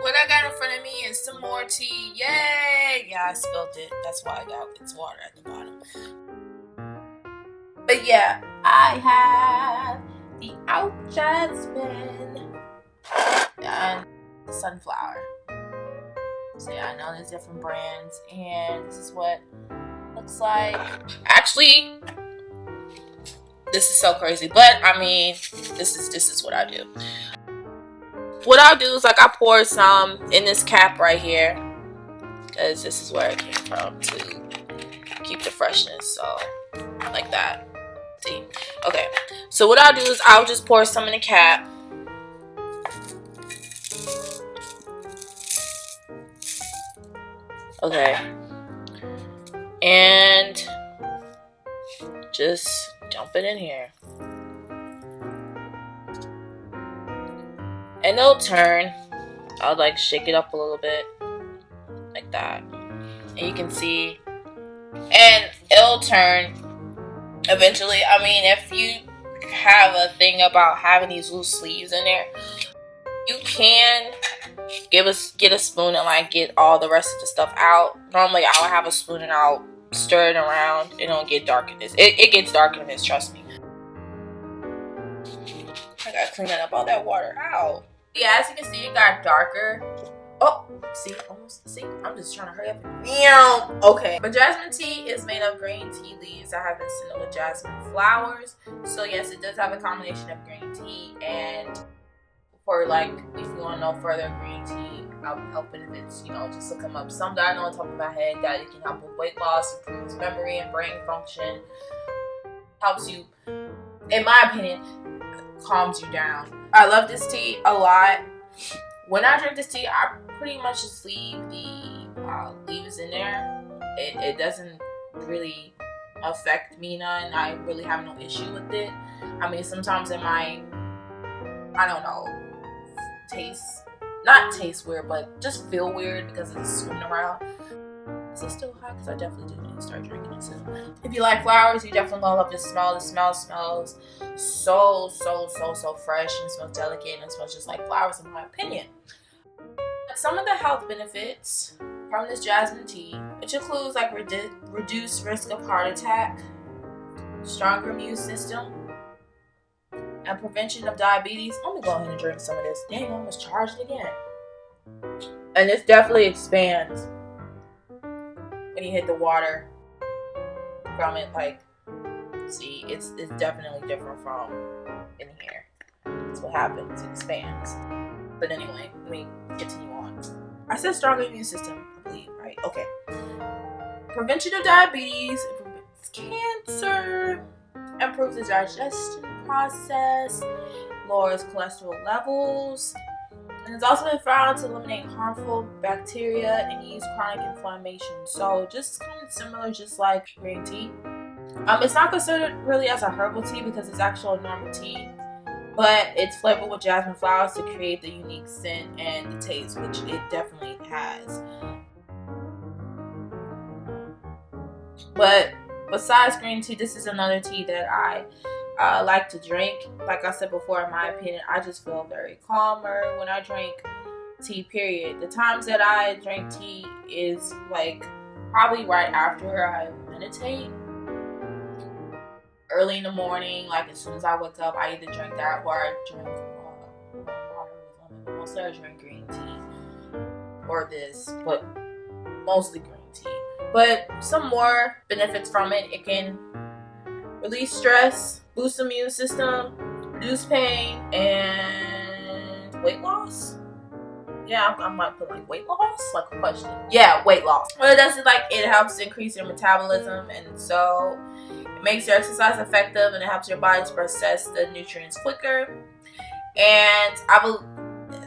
What I got in front of me is some more tea. Yay! Yeah, I spilled it. That's why I got its water at the bottom. But yeah, I have the Au Jasmin and the sunflower. So yeah, I know there's different brands, and this is what it looks like. Actually, this is so crazy, but I mean, this is what I do. What I'll do is, like, I pour some in this cap right here, because this is where it came from, to keep the freshness. So like that. See? Okay, so what I'll do is I'll just pour some in the cap. Okay, and just dump it in here, and it'll turn. I'll like shake it up a little bit like that, and you can see, and it'll turn eventually. I mean, if you have a thing about having these loose sleeves in there, you can get a spoon and like get all the rest of the stuff out. Normally I'll have a spoon and I'll stir it around. It don't get dark in this. It gets dark in this, trust me. I gotta clean up all that water out. Yeah, as you can see, it got darker. Oh, see, almost, see, I'm just trying to hurry up. Okay, but jasmine tea is made of green tea leaves that have been scented with jasmine flowers. So yes, it does have a combination of green tea, and for like, if you want to know further green tea health benefits, you know, just look them up. Some that I know on top of my head, that it can help with weight loss, improves memory and brain function, helps you, in my opinion, calms you down. I love this tea a lot. When I drink this tea, I pretty much just leave the leaves in there. It doesn't really affect me none. I really have no issue with it. I mean, sometimes it might, I don't know, not taste weird, but just feel weird because it's swimming around. Is it still hot? Because I definitely do need to start drinking it soon. If you like flowers, you definitely gonna love this smell. The smell smells so fresh, and it smells delicate, and it smells just like flowers, in my opinion. Some of the health benefits from this jasmine tea, which includes like reduced risk of heart attack, stronger immune system, and prevention of diabetes. I'm gonna go ahead and drink some of this. Dang, I almost charged it again. And this definitely expands when you hit the water from it. Like, see, it's definitely different from in here. That's what happens. It expands. But anyway, let me continue on. I said stronger immune system, I believe, right? Okay. Prevention of diabetes, it prevents cancer, improves the digestion process, lowers cholesterol levels, and it's also been found to eliminate harmful bacteria and ease chronic inflammation. So just kind of similar, just like green tea. It's not considered really as a herbal tea because it's actual normal tea, but it's flavored with jasmine flowers to create the unique scent and the taste, which it definitely has. But besides green tea, this is another tea that I like to drink. Like I said before, in my opinion, I just feel very calmer when I drink tea, period. The times that I drink tea is like probably right after I meditate. Early in the morning, like as soon as I wake up, I either drink that or I drink water with lemon. Mostly I drink green tea or this, but mostly green tea. But some more benefits from it. It can release stress, boost the immune system, reduce pain, and weight loss. Yeah, I might put like weight loss, like a question. Yeah, weight loss. What it does is like it helps increase your metabolism, and so it makes your exercise effective, and it helps your body to process the nutrients quicker. And I believe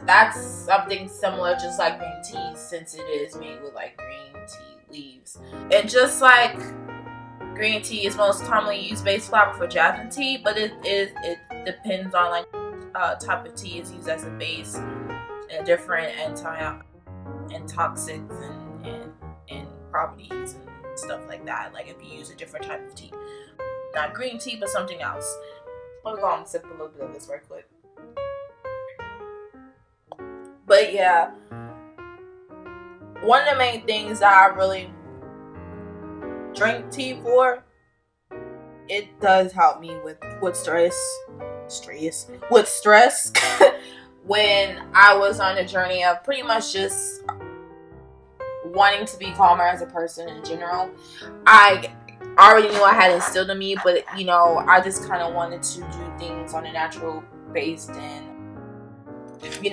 that's something similar, just like green tea, since it is made with like green tea leaves. And just like green tea is most commonly used base flower for jasmine tea, but it depends on like type of tea is used as a base, and different antioxidants and properties and stuff like that. Like if you use a different type of tea, not green tea, but something else. Let me go and sip a little bit of this right quick. But yeah, one of the main things that I really drink tea for, it does help me with stress when I was on a journey of pretty much just wanting to be calmer as a person in general. I already knew I had instilled in me, but I just kind of wanted to do things on a natural base and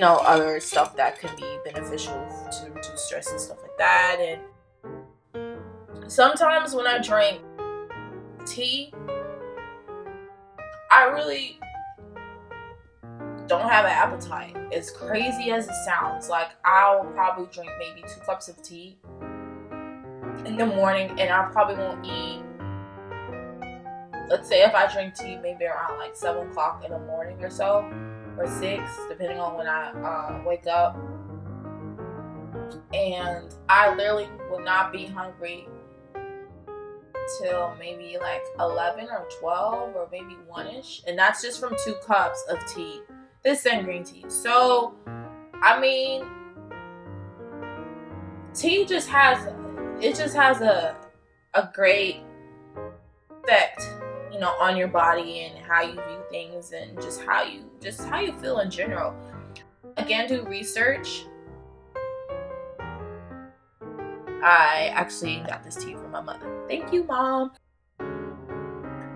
other stuff that could be beneficial to reduce stress and stuff like that. And sometimes when I drink tea, I really don't have an appetite. As crazy as it sounds, like I'll probably drink maybe 2 cups of tea in the morning, and I probably won't eat. Let's say if I drink tea maybe around like 7 o'clock in the morning or so, or 6, depending on when I wake up, and I literally will not be hungry till maybe like 11 or 12 or maybe 1ish, and that's just from 2 cups of tea, this and green tea. So I mean, tea just has a great effect, on your body and how you view things and just how you feel in general. Again, do research. I actually got this tea from my mother. Thank you, Mom.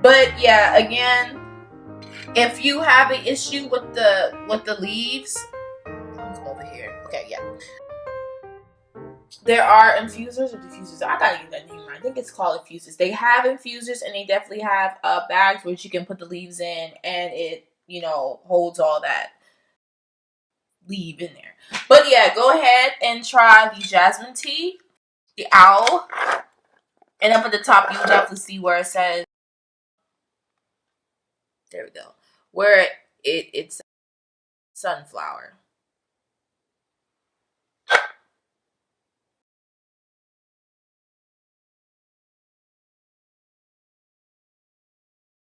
But yeah, again, if you have an issue with the leaves, come over here. Okay, yeah. There are infusers or diffusers. I gotta get that name right. I think it's called infusers. They have infusers, and they definitely have bags where you can put the leaves in, and it holds all that leave in there. But yeah, go ahead and try the Jasmine Tea, the Owl, and up at the top you'll definitely see where it says. There we go. Where it's sunflower.